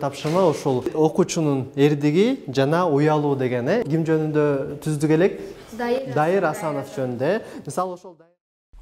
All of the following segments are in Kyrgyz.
тапшырма ошол окуучунун эрдиги жана уялуу деген ким жөнүндө түздүк элек? Дайыр Асанов жөнүндө. Мисалы ошол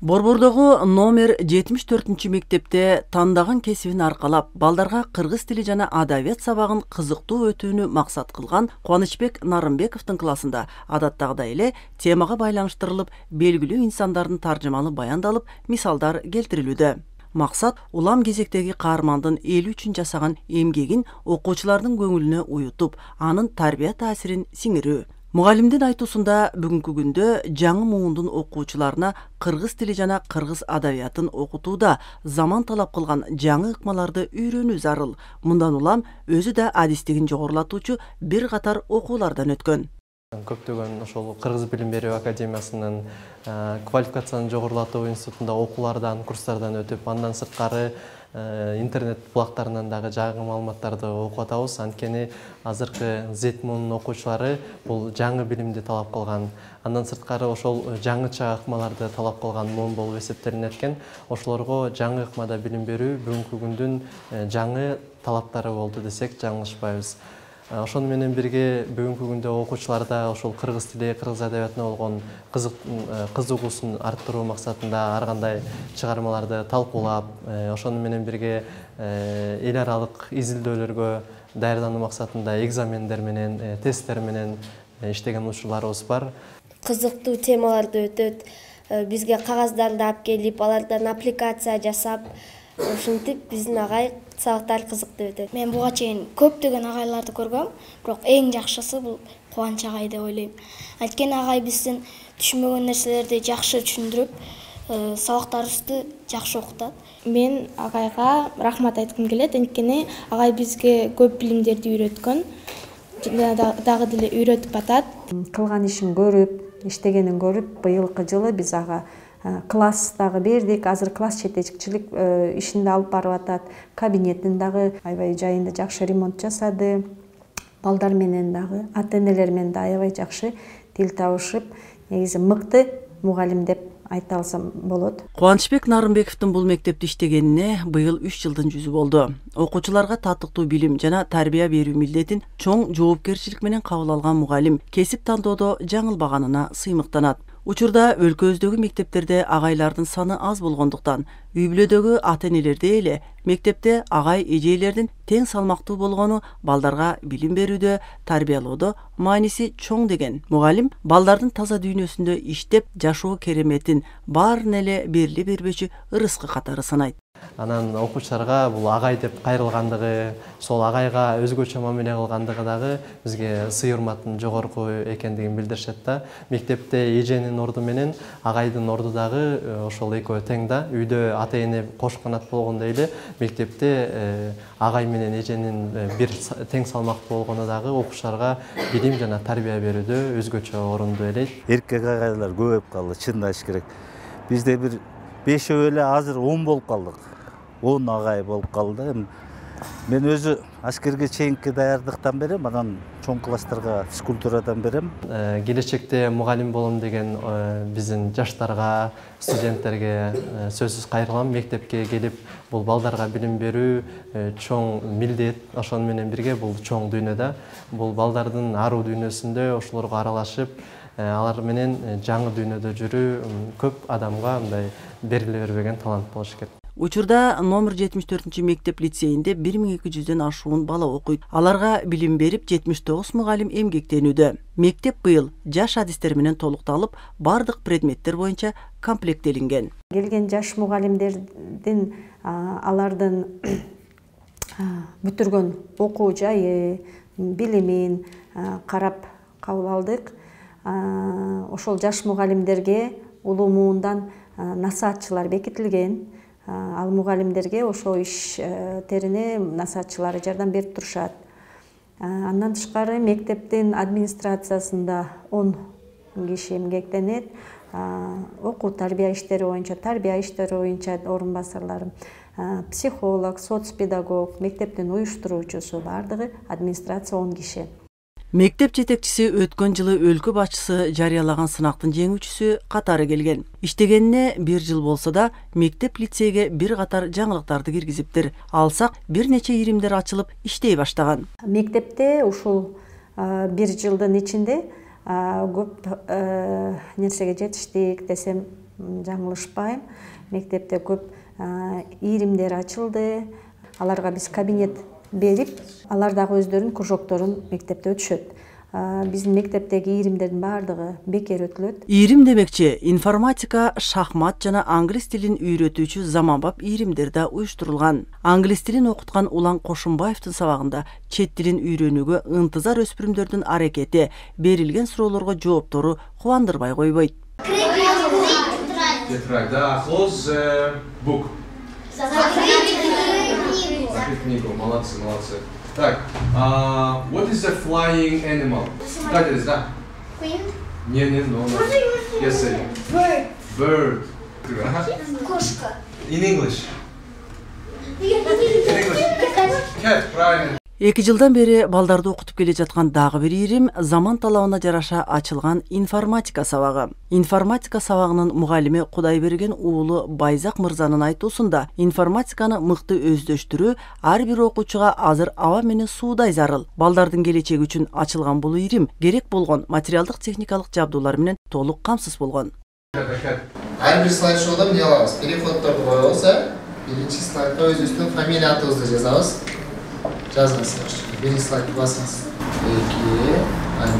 Борбордогу номер 74-мектепте тандаган кесибин аркалап, балдарга кыргыз тили жана адабият сабагын кызыктуу өтүүнү максат кылган Кубанычбек Нарымбековдун классында адаттагыдай эле темага байланыштырылып, белгилүү инсандардын таржымалы баяндалып, мисалдар келтирилүүдө. Максат улам кезектеги каармандын эл үчүн жасаган эмгегин окуучулардын көңүлүнө уютуп, анын тарбия таасирин сиңирүү. Мугалимдин айтуусунда бүгүнкү күндө жаңы муундун окуучуларына кыргыз тили жана кыргыз адабиятын окутууда заман талап кылган жаңы ыкмаларды үйрөнүү зарыл. Мындан улам өзү да адистигин жогорулатуучу бир катар окуулардан өткөн. Көптөгөн ошол Кыргыз билим берүү академиясынын квалификацияны жогорулатуу институтунда окуулардан, курстардан өтүп, андан сырткары интернет булактарынан дагы жаңы маалыматтарды окуп атабыз. Анткени азыркы Z-муунун окуучулары бул жаңы билимди талап кылган. Андан сырткары ошол жаңыча ыкмаларды талап кылган муун болуп эсептелинет экен. Ошолорго жаңы ыкмада билим берүү бүгүнкү күндүн жаңы талаптары болду десек жаңылышпайбыз. Ошону менен бирге бүгүнкү күндө окуучуларда ошол кыргыз тили, кыргыз адабиятына болгон кызыгуусун арттыруу максатында ар кандай чыгармаларды талкуулап, ошону менен бирге эл аралык изилдөөлөргө даярдануу максатында экзамендер менен, тесттер менен иштеген учурларыбыз бар. Кызыктуу темаларды өтөт, бизге кагаздарды алып келип, алардан аппликация жасап, ушинтип биздин агай сабактар кызыктуу өтөт. Мен буга чейин көптөгөн агайларды көргөм, бирок эң жакшысы бул Кубаныч агай деп ойлойм. Анткени агай биздин түшүнбөгөн нерселерди жакшы түшүндүрүп, сабактарыбызды жакшы окутат. Мен агайга рахмат айткым келет, анткени агай бизге көп билимдерди үйрөткөн, дагы деле үйрөтүп атат. Кылган ишин көрүп, иштегенин көрүп, быйылкы жылы биз ага класс дагы бердик. Азыр класс жетекчилик ишин да алып барып атат. Кабинетин дагы аябай жайында жакшы ремонт жасады. Балдар менен дагы, ата-энелер менен да аябай жакшы тил табышып, негизи мыкты мугалим деп айта алсам болот. Кубанычбек Нарымбековдун бул мектепте иштегенине быйыл 3 жылдын жүзү болду. Окуучуларга татыктуу билим жана тарбия берүү милдетин чоң жоопкерчилик менен кабыл алган мугалим кесип тандоодо жаңылбаганына сыймыктанат. Учурда өлкөбүздөгү мектептерде агайлардын саны аз болгондуктан, үй-бүлөдөгү ата-энелерде эле мектепте агай эжейлердин тең салмактуу болгону балдарга билим берүүдө, тарбиялоодо мааниси чоң деген мугалим балдардын таза дүйнөсүндө иштеп жашоо кереметин баарын эле бериле бербечү ырыскы катары санайт. Анан окуучуларга бул агай деп кайрылгандыгы, сол агайга өзгөчө мамиле кылгандыгы дагы бизге сый-урматтын жогорку экендигин билдиришет да. Мектепте эженин орду менен агайдын орду дагы ошол экөө тең да. Үйдө ата-эне кош канат болгондой эле мектепте агай менен эженин бир тең салмактуу болгону дагы окуучуларга билим жана тарбия берүүдө өзгөчө орунду элейт. Эркек агайлар көбөйүп калды, чын айтыш керек. Бизде бир 5 эле азыр 10 болуп калдык. 10 агай болуп калды. Мен өзү аскерге чейинки даярдыктан берем, анан чоң класстарга физкультурадан берем. Келечекте мугалим болом деген биздин жаштарга, студенттерге сөзсүз кайрылам. Мектепке келип, бул балдарга билим берүү чоң милдет, ошону менен бирге бул чоң дүйнөдө. Бул балдардын аруу дүйнөсүндө ошолорго аралашып, алар менен жаңы дүйнөдө жүрүү көп адамга мындай бериле бербеген талант болуш керек. Учурда номер 74-мектеп лицейинде 1200дөн ашуун бала окуйт. Аларга билим берип 79 мугалим эмгектенүүдө. Мектеп быйыл жаш адистер менен толукталып, бардык предметтер боюнча комплектелинген. Келген жаш мугалимдердин алардын бүтүргөн окуу жайы, билимин карап кабыл алдык. Ошол жаш мугалимдерге улуу муундан насаатчылар бекитилген. Ал мугалимдерге ошо иштерине насаатчылары жардам берип турушат. Андан тышкары мектептин администрациясында 10 киши эмгектенет. Окуу тарбия иштери боюнча орун басарлар, психолог, соцпедагог, мектептин уюштуруучусу бардыгы администрация 10 киши. Мектеп жетекчиси өткөн жылы өлкө башчысы жарыялаган сынактын жеңүүчүсү катары келген. Иштегенине 1 жыл болсо да, мектеп лицейге бир катар жаңылыктарды киргизиптир. Алсак бир нече иримдер ачылып иштей баштаган. Мектепте ушул 1 жылдын ичинде көп нерсеге жетиштик десем жаңылышпайм. Мектепте көп иримдер ачылды. Аларга биз кабинет берип, алар дагы өздөрүнүн кружокторун мектепте өтүшөт. Биздин мектептеги иримдердин баардыгы бекер өтүлөт. Ирим демекчи, информатика, шахмат жана англис тилин үйрөтүүчү заманбап иримдер да уюштурулган. Англис тилин окуткан Улан Кошунбаевдин сабагында чет тилин үйрөнүүгө ынтызар өспүрүмдөрдүн аракети, берилген суроолорго жооптору кубандырбай койбойт. Да, close book. Закрыть книгу. Молодцы, молодцы. Так, what is a flying animal? Катя, да? Queen? Не, no. Yes, say. Bird. Bird. Кошка. In English. In English. Cat, правильно. 2 жылдан бери балдарды окутуп келе жаткан дагы бир ирим заман талабына жараша ачылган информатика сабагы. Информатика сабагынын мугалими Кудайберген уулу Байзак мырзанын айтуусунда, информатиканы мыкты өздөштүрүү ар бир окуучуга азыр аба менен суудай зарыл. Балдардын келечеги үчүн ачылган бул ирим керек болгон материалдык техникалык жабдуулар менен толук камсыз болгон. Ар бир слайд-шоуда эмне кылабыз? Переходдорду коебуз, биринчи слайдка өзүбүздүн фамилия атыбызды жазабыз. Жазыңыз. Биринчи слайдты басыңыз. 2, 1.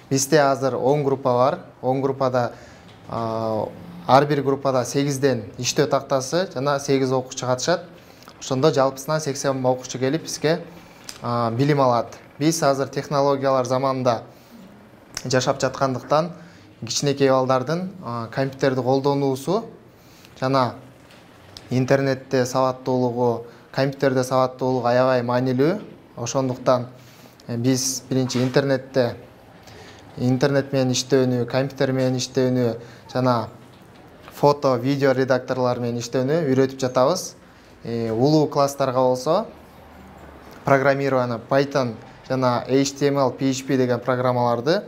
Бизде азыр 10 группа бар. 10 группада ар бир группада 8ден иштөө тактасы жана 8 окуучу катышат. Ошондо жалпысынан 80 окуучу келип бизге билим алат. Биз азыр технологиялар заманында жашап жаткандыктан кичинекей балдардын компьютерди колдонуусу жана интернетте сабаттуулугу, компьютерде сабаттуулугу аябай маанилүү. Ошондуктан биз биринчи интернет менен иштөөнү, компьютер менен иштөөнү жана фото, видео редакторлор менен иштөөнү үйрөтүп жатабыз. Улуу класстарга болсо программирование, Python жана HTML, PHP деген программаларды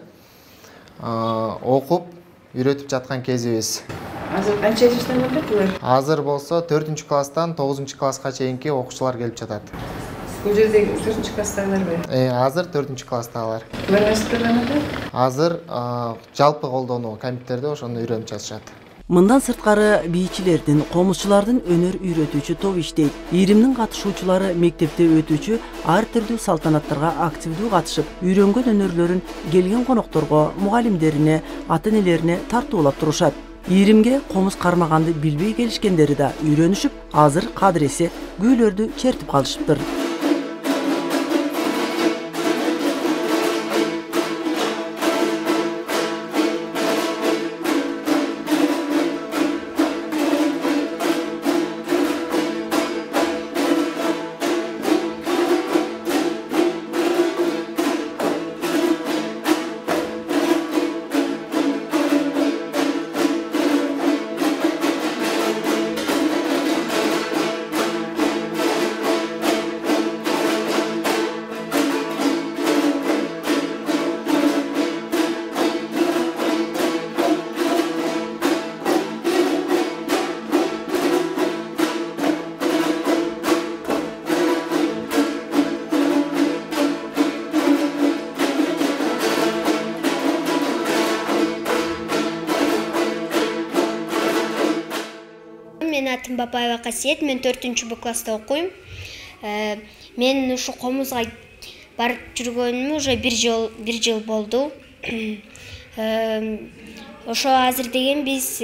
окуп үйрөтүп жаткан кезибиз. Азыр канча жаштан келет булар? Азыр болсо 4-класстан 9-класска чейинки окуучулар келип жатат. Бул жерде 4-класстагыларбы? Азыр 4-класстагылар. Булар кайсы программада? Азыр жалпы колдонуу компьютерде ошону үйрөнүп жатышат. Мындан сырткары бийчилердин, комузчулардын өнөр үйрөтүүчү топ иштейт. Иримдин катышуучулары мектепте өтүүчү ар түрдүү салтанаттарга активдүү катышып, үйрөнгөн өнөрлөрүн келген конокторго, мугалимдерине, ата-энелерине тартуулап турушат. Иримге комуз кармаганды билбей келишкендери да үйрөнүшүп, азыр кадыресе күүлөрдү чертип калышыптыр. Мен атым Бапаева Касиет, мен 4-Б класста окуйм. Мен ушу комузга барып жүргөнүмө уже бир жыл болду. Ошо азыр деген биз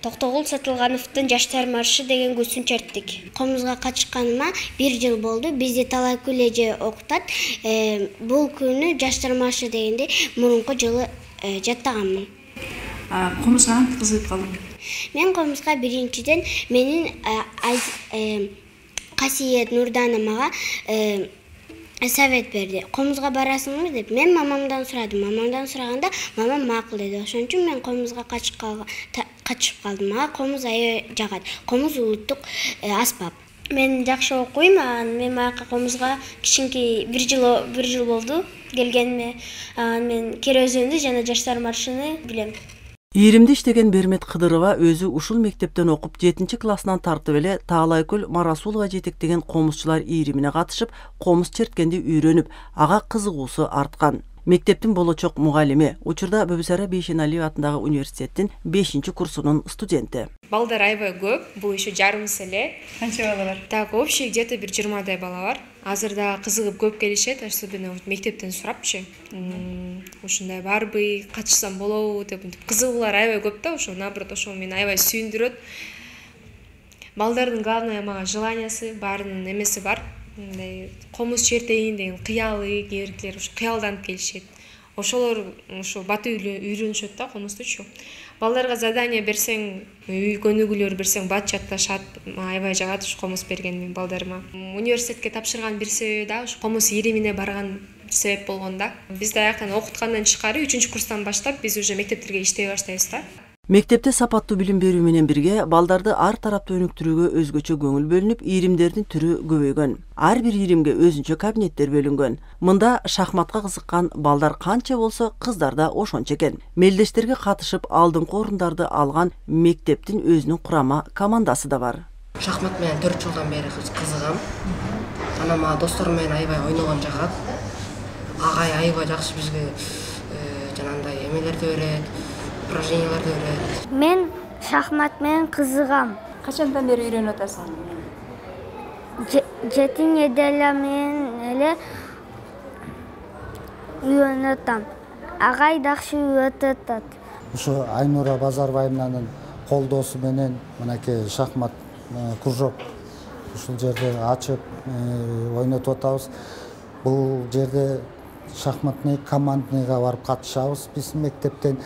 Токтогул Сатылгановдун Жаштар маршы деген көсүн черттик. Комузга катышканыма 1 жыл болду. Бизде Талайкүл эже окутат. Бул күнү Жаштар маршы дегенде мурунку жылы жаттаганмын. Комузга кантип кызыгып калдың? Мен комузга биринчиден менин Касиет Нурдана мага совет берди. Комузга барасыңбы деп. Мен мамамдан сурадым. Мамамдан сураганда мамам макул деди. Ошон үчүн мен комузга качып калдым. Мага комуз аябай жагат. Комуз улуттук аспап. Мен жакшы окуйм, мен аяка комузга кичинки бир жыл болду келгениме. Мен Кере өзөнү жана Жаштар маршыны билем. Ийримде иштеген Бермет Кыдырова өзү ушул мектептен окуп 7-классынан тартып эле Таалайкөл Марасулова жетектеген комузчулар ийримине катышып, комуз черткенди үйрөнүп, ага кызыгуусу арткан. Мектептин болочок мугалими, учурда Бөбүсара Бейшеналиева атындагы университеттин 5-курсунун студенти. Балдар аябай көп, бул еще жарымсы эле. Канча бала бар? Так, общий где-то бир 20 бала бар. Азырда кызыгып көп келишет, особенно мектептен сурапчы. Ушундай барбы, катышсам болобу деп, кызыгуулар аябай көп да, ошо наоборот ошо мени аябай сүйүндүрөт. Балдардын главное мага желаниясы, баарынын эмеси бар. Комуз чертейин деген кыялы, кээбиркилер ушу кыялданып келишет. Ошолор ушу баты үйрөнүшөт да комуздучу. Балдарга задание берсең, үй көнүгүүлөр берсең бат чатташат. Аябай жагат ушу комуз берген мен балдарыма. Университетке тапшырган бир себеби да ушу комуз ийримине барган себеп болгон да. Бизди аяктан окуткандан тышкары 3-курстан баштап биз уже мектептерге иштей баштайбыз да. Мектепте сапаттуу билим берүү менен бирге балдарды ар тараптуу өнүктүрүүгө өзгөчө көңүл бөлүнүп, ийримдердин түрү көбөйгөн. Ар бир ийримге өзүнчө кабинеттер бөлүнгөн. Мында шахматка кызыккан балдар канча болсо, кыздар да ошончо экен. Мелдештерге катышып, алдыңкы орундарды алган мектептин өзүнүн курама командасы да бар. Шахмат менен 4 жылдан бери кызыгам. Анан мага досторум менен аябай ойногон жагат. Агай аябай жакшы бизге жанагындай эмелерди берет. Мен шахмат менен кызыгам. Качандан бери үйрөнүп атасың? 7 неделя менен эле үйрөнүп атам. Агай дакшы үйрөтүп атат. Ушу Айнура Базарбаевнанын колдоосу менен мынакей шахмат кружок ушул жерде ачып ойнотуп атабыз. Бул жерде шахматный командныйга барып катышабыз. Биз мектептен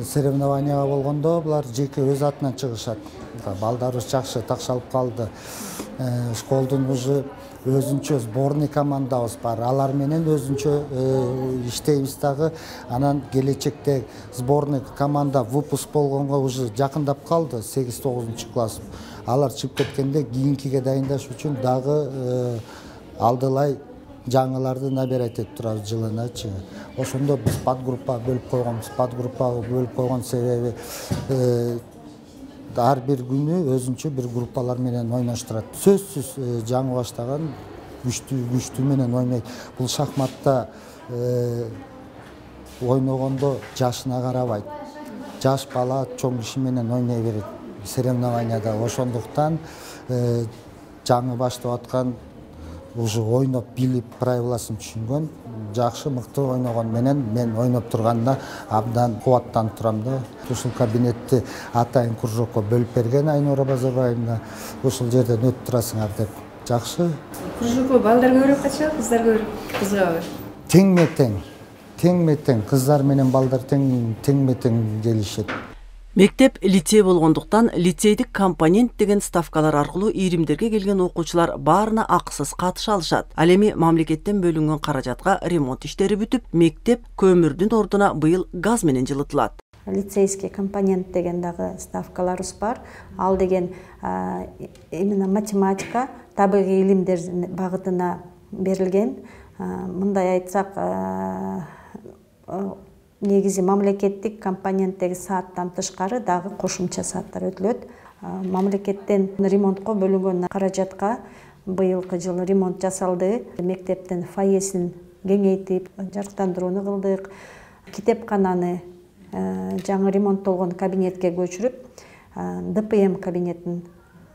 соревнованияга болгондо булар жеке өз атынан чыгышат. Балдарыбыз жакшы такшалып калды. Школдун уже өзүнчө сборный командабыз бар. Алар менен өзүнчө иштейбиз дагы. Анан келечекте сборный команда выпуск болгонго уже жакындап калды, 8-9 класс. Алар чыгып кеткенде кийинкиге дайындаш үчүн дагы алдылай жаңыларды набирать этип турабыз жылыначы. Ошондо биз подгруппа бөлүп койгонбуз. Подгруппага бөлүп койгон себеби ар бир күнү өзүнчө бир группалар менен ойноштурат. Сөзсүз жаңы баштаган күчтүү менен ойнойт. Бул шахматта ойногондо жашына карабайт. Жаш бала чоң киши менен ойной берет соревнованияда. Ошондуктан жаңы баштап аткан уже ойноп билип правиласын түшүнгөн жакшы мыкты ойногон менен мен ойноп турганда абдан кубаттанып турам да. Ушул кабинетти атайын кружокко бөлүп берген Айнура Базарбаевна. Ушул жерден өтүп турасыңар деп. Жакшы. Кружокко балдар көбүрөөк катышат, кыздар көбүрөөк кызыгабы? Тең-тең кыздар менен балдар тең келишет. Мектеп лицей болгондуктан лицейдик компонент деген ставкалар аркылуу ийримдерге келген окуучулар баарына акысыз катыша алышат. Ал эми мамлекеттен бөлүнгөн каражатка ремонт иштери бүтүп, мектеп көмүрдүн ордуна быйыл газ менен жылытылат. Лицейский компонент деген дагы ставкаларыбыз бар. Ал деген именно математика, табигый илимдер багытына берилген. Мындай айтсак, негизи мамлекеттик компоненттеги сааттан тышкары дагы кошумча сааттар өтүлөт. Мамлекеттен ремонтко бөлүнгөн каражатка быйылкы жылы ремонт жасалды. Мектептин фойесин кеңейтип, жарыктандырууну кылдык. Китепкананы жаңы ремонттолгон кабинетке көчүрүп, ДПМ кабинетин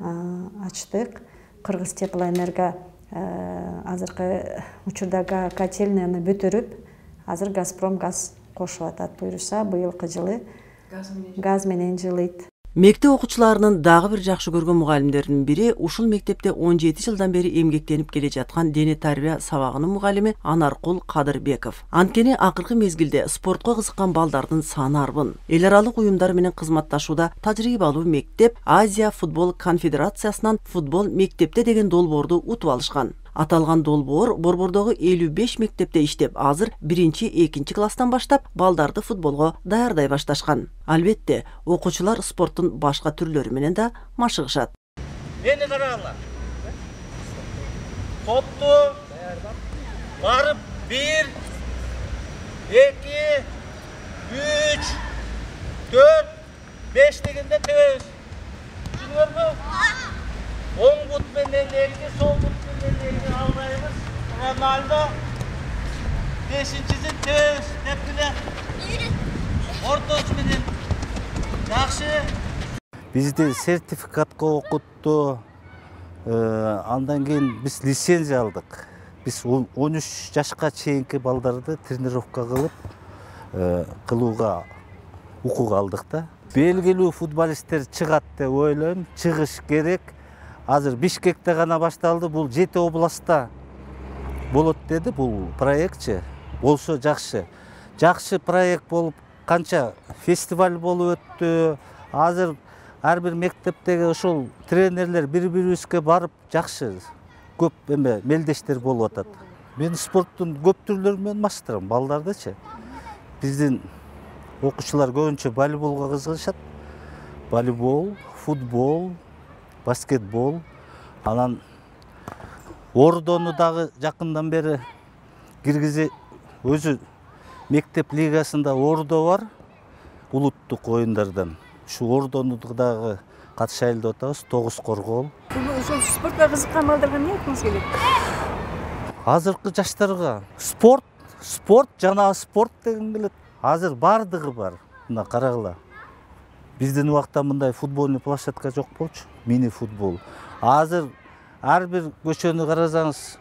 ачтык. Кыргыз теплоэнерго азыркы учурда котельныйны бүтүрүп, азыр Газпром газ кошуп атат. Буюрса быйылкы жылы газ менен жылыйт. Мектеп окуучуларынын дагы бир жакшы көргөн мугалимдердин бири ушул мектепте 17 жылдан бери эмгектенип келе жаткан дене тарбия сабагынын мугалими Анаркул Кадырбеков. Анткени акыркы мезгилде спортко кызыккан балдардын саны арбын. Эл аралык уюмдар менен кызматташууда тажрыйбалуу мектеп Азия футбол конфедерациясынан футбол мектепте деген долбоорду утуп алышкан. Аталган долбоор Борбордогу 55 мектепте иштеп, азыр 1-2 класстан баштап балдарды футболго даярдай башташкан. Албетте, окуучулар спорттун башка түрлөрү менен да машыгышат. Мени караңlar. Toptu. Barıp 1, 2, 3, 4, 5 degende töz. Düşünür mü? Oң but menen elgi, sol but menen elgi albayımız. Ronaldo. 5-incisi töz. Tepkile. Ortoç menen. Yaxşı. Bizde sertifikatқа okuttu. Andan keyin biz lisenziya aldık. Biz 13 yaşқа чейинки балдарды тренировка кылууга укук алдык да. Белгилүү футболисттер чыгат деп ойлойм, чыгыш керек. Азыр Бишкекте гана башталды, бул 7 областта болот деди бул проектчи. Болсо жакшы. Жакшы проект болуп, канча фестиваль болуп өттү. Азыр ар бир мектептеги ошол тренерлер бири-бирибизге барып жакшы көп мелдештер болуп атат. Мен спорттун көп түрлөрү менен маштырам, балдардычы. Биздин окуучулар көбүнчө волейболго кызыгышат. Волейбол, футбол, баскетбол. Анан Ордону дагы жакындан бери киргизи өзү мектеп лигасында Ордо бар, улуттук оюндардан. Şu Ordonu'dagı катышайлы деп атабыз, 9 коргол. Ошол спортко кызыккан балдарга эмне айткыңыз келет? Азыркы жаштарга спорт жана спорт деген келет. Азыр бардыгы бар. Мына карагыла. Биздин убакта мындай футбольный площадка жок болчу, мини футбол. Азыр ар бир көчөнү карасаңыз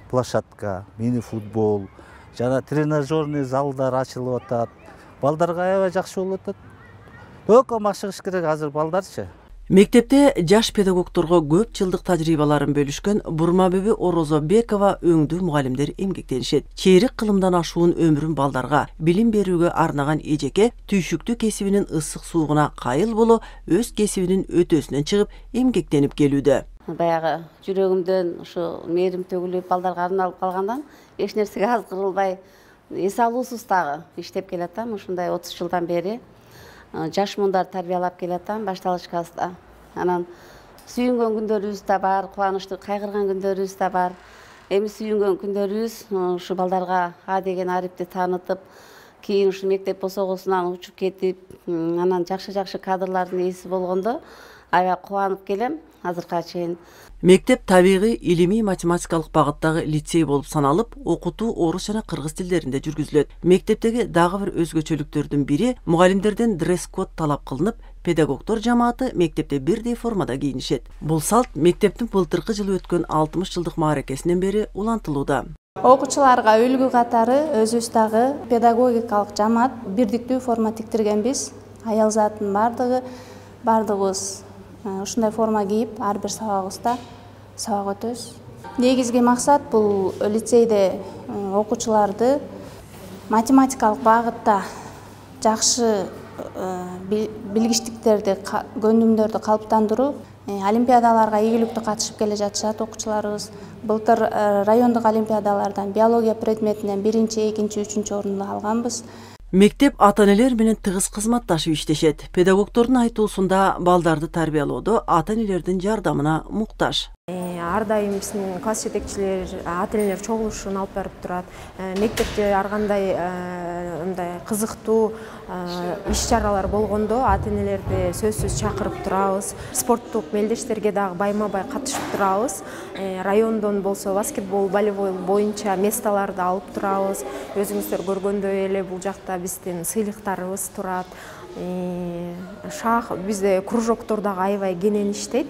площадка, мини футбол, жана тренажерный залдар ачылып атат. Балдарга аябай жакшы болуп атат. Өкө машыгыш керек азыр балдарчы. Мектепте жаш педагогторго көп жылдык тажрыйбаларын бөлүшкөн Бурмабеби Орозобекова өңдүү мугалимдер эмгектенишет. Чейрек кылымдан ашуун өмүрүн балдарга билим берүүгө арнаган эжеке түйшүктүү кесибинин ысык суугуна кайыл боло өз кесибинин өтөсүнөн чыгып эмгектенип келүүдө. Баягы жүрөгүмдөн ушу мээрим төгүлүп балдарга арналып калгандан эч нерсеге аз кырылбай эс алуусуз дагы иштеп келатам. Ушундай 30 жылдан бери жаш мундар тарбиялап келатам башталышкасында. Анан сүйүнгөн күндөрүбүз да бар, кубанычтуу кайгырган күндөрүбүз да бар. Эми сүйүнгөн күндөрүбүз ушу балдарга А деген арифти таанытып, кийин ушу мектеп босогосунан учуп кетип, анан жакшы кадрлардын ээси болгондо аябай кубанып келем азыркыга чейин. Мектеп табигый, илимий, математикалык багыттагы лицей болуп саналып, окутуу орус жана кыргыз тилдеринде жүргүзүлөт. Мектептеги дагы бир өзгөчөлүктөрдүн бири мугалимдерден дресс-код талап кылынып, педагогдор жамааты мектепте бирдей формада кийинишет. Бул салт мектептин былтыркы жылы өткөн 60 жылдык мааракесинен бери улантылууда. Окуучуларга үлгү катары өзүбүз дагы педагогикалык жамаат бирдиктүү форма тиктиргенбиз. Аял затын бардыгыбыз ушундай форма кийип, ар бир сабагыбызда сабак өтөбүз. Негизги максат бул лицейде окуучуларды математикалык багытта жакшы билгичтиктерди, көндүмдөрдү калыптандыруу. Олимпиадаларга ийгиликтүү катышып келе жатышат окуучуларыбыз. Былтыр райондук олимпиадалардан биология предметинен 1-2, 3 орунду алганбыз. Мектеп ата-энелер менен тыгыз кызматташып иштешет. Педагогдордун айтуусунда балдарды тарбиялоодо ата-энелердин жардамына муктаж. Ар дайым биздин класс жетекчилер, ата-энелер чогулушун алып барып турат. Мектепте ар кандай мындай кызыктуу иш-чаралар болгондо ата-энелерди сөзсүз чакырып турабыз. Спорттук мелдештерге дагы байма-бай катышып турабыз. Райондон болсо баскетбол, волейбол боюнча месталарды алып турабыз. Өзүңүздөр көргөндөй эле бул жакта биздин сыйлыктарыбыз турат. Бизде кружоктор дагы аябай кенен иштейт.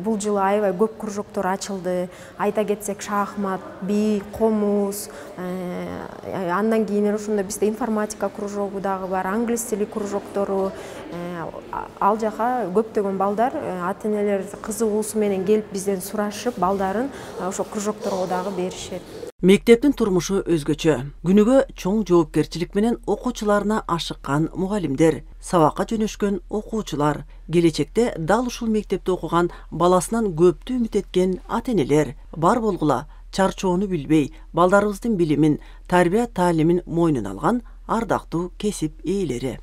Бул жылы аябай көп кружоктор ачылды. Айта кетсек, шахмат, би, комуз, андан кийин ошондо бизде информатика кружогу дагы бар, англис тили кружоктору. Ал жака көптөгөн балдар ата-энелер кызыгуусу менен келип бизден сурашып, балдарын ошо кружокторго дагы беришет. Мектептин турмушу өзгөчө. Күнүгө чоң жоопкерчилик менен окуучуларына ашыккан мугалимдер, сабакка жөнөшкөн окуучулар, келечекте дал ушул мектепте окуган баласынан көптү үмүт эткен ата-энелер бар болгула чарчоону билбей, балдарыбыздын билимин, тарбия таалимин мойнуна алган ардактуу кесип ээлери.